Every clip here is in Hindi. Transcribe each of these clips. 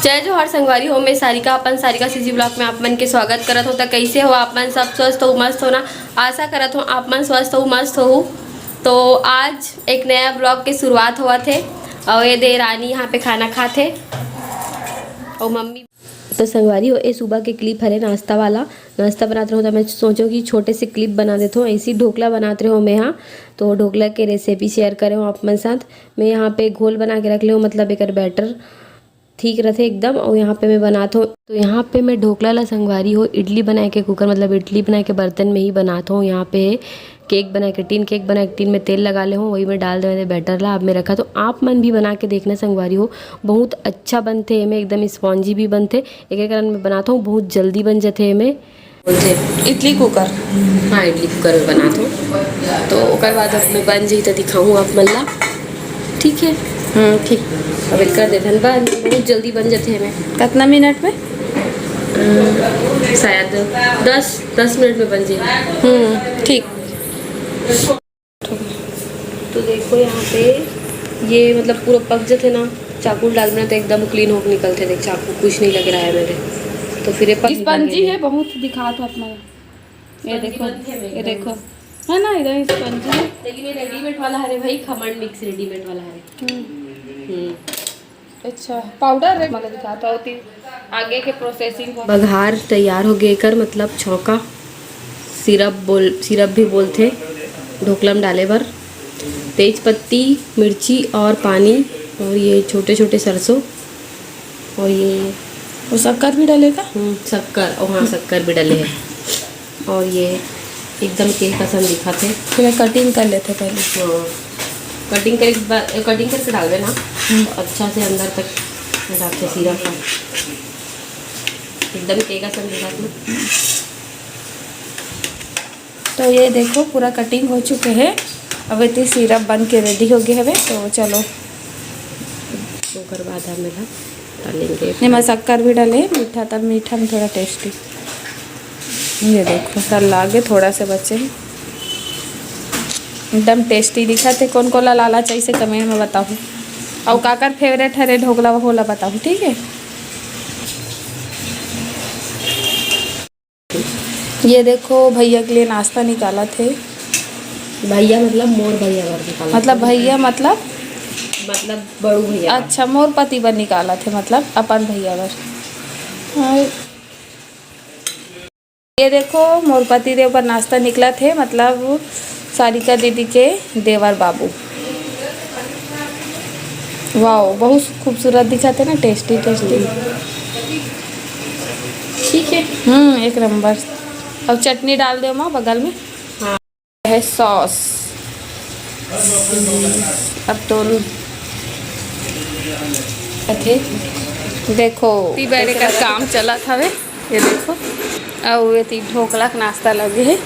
जय जोहार संगवारी हो। मैं सारिका अपन सारिका सीजी ब्लॉग में आप मन के स्वागत करत हो। तो कैसे हो आप मन? सब स्वस्थ हो, मस्त हो ना? आशा करत हो आप मन स्वस्थ हो, मस्त हो। तो आज एक नया ब्लॉग के शुरुआत हुआ थे और ये दे रानी यहाँ पे खाना खाते और मम्मी। तो संगवारी हो, ये सुबह के क्लिप हरे नाश्ता वाला। नाश्ता बनाते रहो तो मैं सोचो कि छोटे से क्लिप बना देते हो। ऐसी ढोकला बनाते रहो मैं यहाँ। तो ढोकला के रेसिपी शेयर करे हो आप मन साथ। मैं यहाँ पे घोल बना के रख ले हूँ, मतलब एक बैटर ठीक रहते एकदम। और यहाँ पे मैं बनाता हूँ, तो यहाँ पे मैं ढोकला ला संगवारी हो इडली बनाए के कुकर, मतलब इडली बनाए के बर्तन में ही बनाता हूँ। यहाँ पे केक बना के केक बना के टीन में तेल लगा ले हूँ, वही में डाल दे बैटर ला अब मैं रखा। तो आप मन भी बना के देखना संगवारी हो, बहुत अच्छा बनते हैं। मैं एकदम स्पॉन्जी भी बनते। एक कारण मैं बनाता हूँ, बहुत जल्दी बन जाते हैं। मैं इडली कुकर, हाँ इडली कुकर में बनाता हूँ। तो उसके बाद अब मैं बन जाई तो दिखाऊँ आप मन ला, ठीक है? ठीक। अब कर दे धनबाद, बहुत जल्दी बन जाते हैं। मैं कितना मिनट में? शायद 10 मिनट में बन जाए। ठीक। तो देखो यहाँ पे ये मतलब पूरा पक जाते ना, चाकू डालना तो एकदम क्लीन होकर निकलते। देख चाकू कुछ नहीं लग रहा है मेरे, तो फिर ये स्पंजी है, बहुत दिखा तो अपना। ये देखो, ये देखो है ना, इधर स्पंजी है। लेकिन ये रेडीमेड वाला है भाई, खमण मिक्स रेडीमेड वाला है। अच्छा पाउडर है, मतलब दिखाता होती आगे के प्रोसेसिंग। बघार तैयार हो गए कर, मतलब छौका सिरप भी बोलते ढोकला में डाले बर। तेज पत्ती, मिर्ची और पानी, और ये छोटे छोटे सरसों, और ये वो शक्कर भी डालेगा। शक्कर, और हाँ शक्कर भी डाले हैं। और ये एकदम केक कसम दिखाते। फिर कटिंग कर लेते पहले। हाँ कटिंग करके डाल देना अच्छा से अंदर तक डालते सिरप का, एकदम केक कसम दिखाते। तो ये देखो पूरा कटिंग हो चुके हैं। अब इतनी सिरप बन के रेडी हो गए हवे। तो चलो ओकर बाद हम डालेंगे निम्न शक्कर भी डाले, मीठा, तब मीठा में थोड़ा टेस्टी। ये देखो सर लागे थोड़ा से बचे हैं, एकदम टेस्टी दिखा थे। कौन कौन लाला चाहिए से कमेंट में बताओ, और काकर फेवरेट है ढोकला होला बताओ, ठीक है? ये देखो भैया के लिए नाश्ता निकाला थे। भैया मतलब मोर भैया बर निकाला, मतलब भैया मतलब बड़ू भैया। अच्छा, मोर पति बर निकाला थे, मतलब अपन भैया बर। ये देखो मोर पति देव पर नाश्ता निकला थे, मतलब सारिका दीदी के देवर बाबू। वाह बहुत खूबसूरत दिखाते ना, टेस्टी टेस्टी। ठीक है, एक नंबर। अब चटनी डाल दो माँ बगल में। हाँ है सॉस। अब तो देखो बैठे का काम चला था वे। ये देखो और ये ढोकला का नाश्ता लगे है,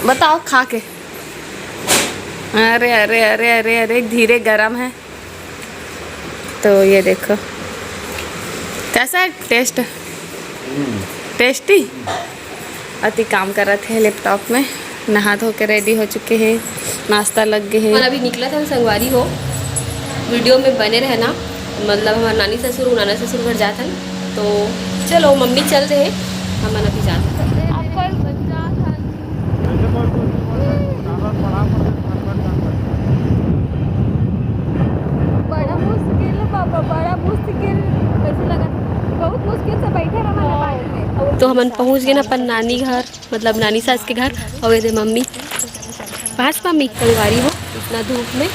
बताओ खा के। अरे अरे अरे अरे अरे धीरे गरम है। तो ये देखो कैसा है टेस्ट, टेस्टी। अति काम कर रहे थे लैपटॉप में, नहा धो के रेडी हो चुके हैं, नाश्ता लग गए हैं। अभी निकला था संगवारी हो, वीडियो में बने रहना। मतलब हमारे नानी ससुर घर जाता है, तो चलो मम्मी चल रहे हैं, हम अभी जाते हैं। बड़ा मुश्किल पापा, बड़ा मुश्किल। कैसे लगा? बहुत मुश्किल से बैठे हमारे। तो हम पहुंच गए ना अपन नानी घर, मतलब नानी सास के घर। और ये मम्मी पास, मम्मी संगवारी हो इतना धूप में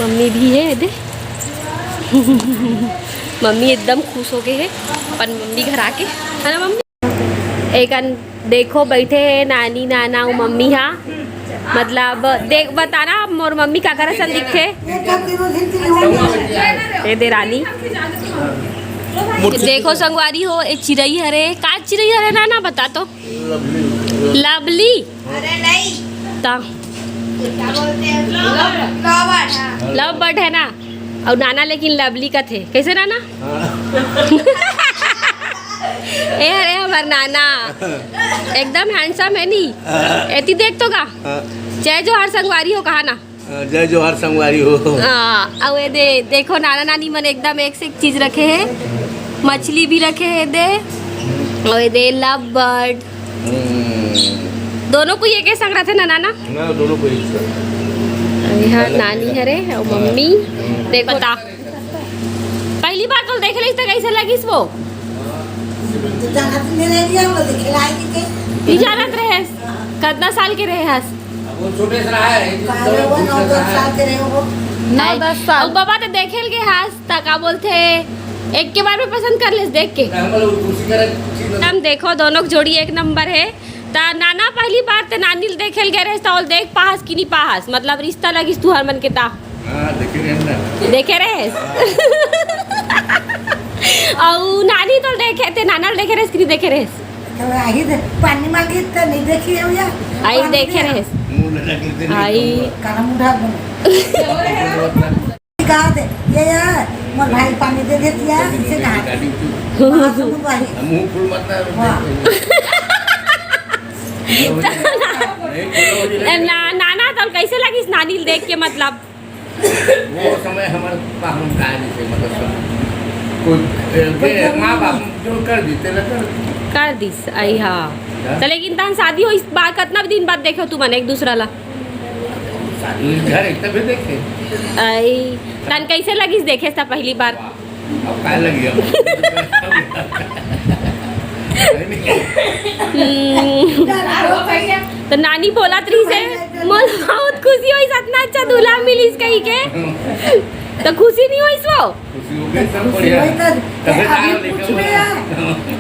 मम्मी भी है दे। मम्मी एकदम खुश हो गए हैं अपन मम्मी घर आके, है ना मम्मी? एक देखो बैठे हैं नानी नाना और मम्मी। हाँ मतलब देख बताना मोर मम्मी का कर सन दिखे। ये दे रानी देखो संगवारी हो, एक चिड़ई हरे। का चिड़ई हरे नाना बता तो? लवली। अरे नहीं ता लव बर्ड है ना, और नाना लेकिन लवली का थे। कैसे नाना? ए अरे हमार नाना एकदम हैंडसम है नी। ऐती देख तो का जय जोहार संगवारी हो, कहा ना जय जोहार संगवारी हो। हाँ अब ये देखो नाना नानी मन एकदम एक से एक चीज रखे हैं। मछली भी रखे है दे और दे लव बर्ड दोनों को ये के संग रहे थे ना नाना ना दोनों को एक साथ। यहाँ नानी है रे और मम्मी देखो बता पहली बार तो देख ली तो कैसे लगी वो नहीं जानत रहे कितना साल के रहे हस वो छोटे से रहा है 9-10 साल। और बाबा तो देखे के हस ता का बोलते एक के बार में पसंद कर लेस देख के हम देखो दोनों की जोड़ी एक नंबर है ता नाना पहली बार ते नानी देखे गए रहे तो देख पाहस कि नहीं पाहस मतलब रिश्ता लगिस तू हरमन के ता देखे रहे और नानी तो देखे थे नाना देखे रहे कि नहीं देखे रहे पानी मांगी तो नहीं देखी है भैया आई देखे रहे आई काला मुंडा कहा दे ये यार मोर भाई पानी दे देती है इसे कहा मुंह फुल मत नाना तो कैसे लगी नानी देख के मतलब वो समय हमारे पास कहानी से मतलब कोई माँ बाप जो कर देते ना कर दिस आई हाँ तो लेकिन तहन शादी हो इस बार कितना दिन बाद देखो तू मन एक दूसरा ला घर एक तभी देखे आई तन कैसे लगी देखे था पहली बार अब काय लगी तो नानी बोला तरी से मन बहुत खुशी हुई इतना अच्छा दूल्हा मिली कहीं के तो खुशी नहीं हुई सो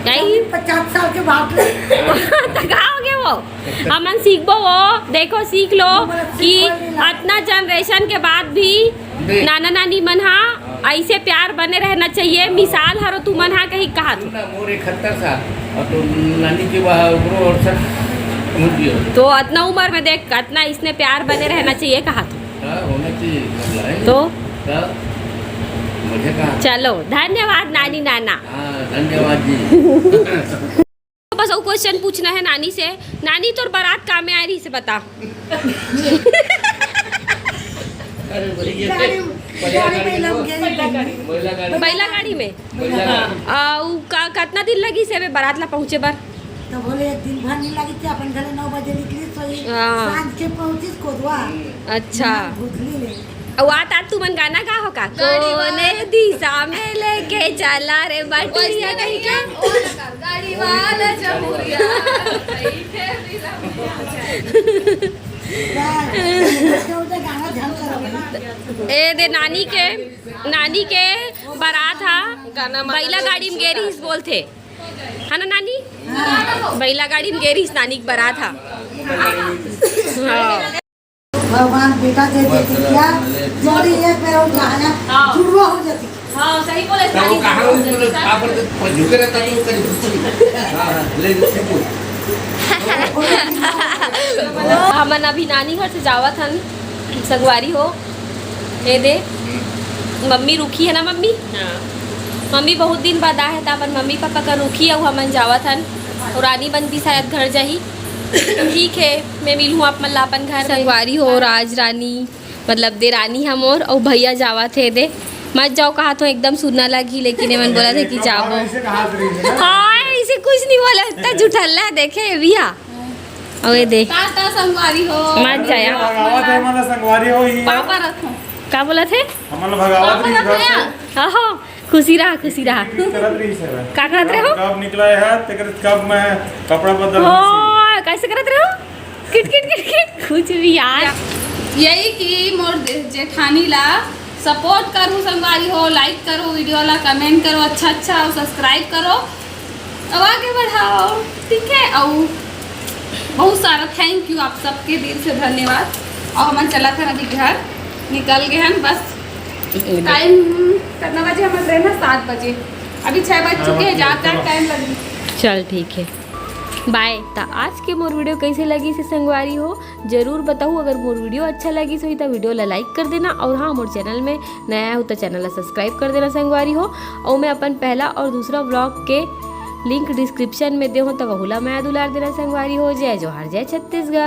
नहीं 50 साल के बाद तकाओगे वो हमन सीखबो वो देखो सीख लो कि इतना जनरेशन के बाद भी नाना नानी मन हा ऐसे प्यार बने रहना चाहिए मिसाल हरो तू मन हा कहीं कहा तू मोर 71 साल और तो नानी के और तो इतना उम्र में देख इतना इसने प्यार बने रहना चाहिए कहा तू होना चाहिए तो मुझे कहा चलो धन्यवाद नानी नाना धन्यवाद जी बस वो क्वेश्चन पूछना है नानी से नानी तो बारात काम में आ रही से बता बैला गाड़ी में कितना दिन लगी से बारात ला पहुँचे बार तो बोले दिन भर नहीं लगी थी अपन घर 9 बजे निकली तो सांझ के पहुंची कोदवा अच्छा भूतली ले वात आज तू मन गाना गा हो का कोने दिशा में लेके चला रे बटिया कहीं का गाड़ी वाला जमुरिया गाना झल करो ए दे नानी के बारात हा बैला गाड़ी में गेरी बोलते है ना नानी बैला गाड़ी में गेरी नानी की बारात हा भगवान बेटा दे देती क्या जोड़ी एक मेरा गाना जुड़वा हो जाती हाँ सही बोले वो कहाँ पर झुके रहता तो कहीं ले हमन अभी नानी घर से जावत हन संगवारी हो ए दे मम्मी रुकी है ना मम्मी मम्मी बहुत दिन बाद आए था अपन मम्मी पापा का रुकी और हमन जावत हन और रानी बन भी शायद घर जाही ठीक है मैं मिलूँ आप मल्ला अपन घर संगवारी हो राज रानी मतलब दे रानी हम और भैया जावा थे दे मत जाओ कहा तो एकदम सुनना लगी लेकिन मन बोला था कि जाओ हाँ इसे कुछ नहीं बोला इतना जुठल्ला देखे भैया अवे दे संगवारी हो मत जाया भगावत है मतलब संगवारी हो ही पापा रखो का बोला थे हमन भगावत रही घर से हाँ हाँ खुशी रहा करत रही से का करत रहे हो कब निकला है तेकर कब मैं कपड़ा बदल हो कैसे करत रहे हो किट किट किट किट कुछ भी यार यही कि मोर जेठानी ला सपोर्ट करो संगवारी हो लाइक करो वीडियो ला कमेंट करो अच्छा और सब्सक्राइब करो अब आगे बढ़ाओ ठीक है और बहुत सारा थैंक यू आप सबके दिल से धन्यवाद और हम चला था अभी घर निकल गए हैं बस टाइम कितना बजे हम ट्रेन है 7 बजे अभी 6 बज चुके हैं ज़्यादा टाइम लगी चल ठीक है बाय तो आज के मोर वीडियो कैसे लगी से संगवारी हो जरूर बताऊँ अगर मोर वीडियो अच्छा लगी सो तो वीडियो ला लाइक कर देना और हाँ मोर चैनल में नया हो तो चैनल ला सब्सक्राइब कर देना संगवारी हो और मैं अपन पहला और दूसरा व्लॉग के लिंक डिस्क्रिप्शन में दे हो तो वहुला मैं दुलार देना संगवारी हो जय जोहार जय छत्तीसगढ़।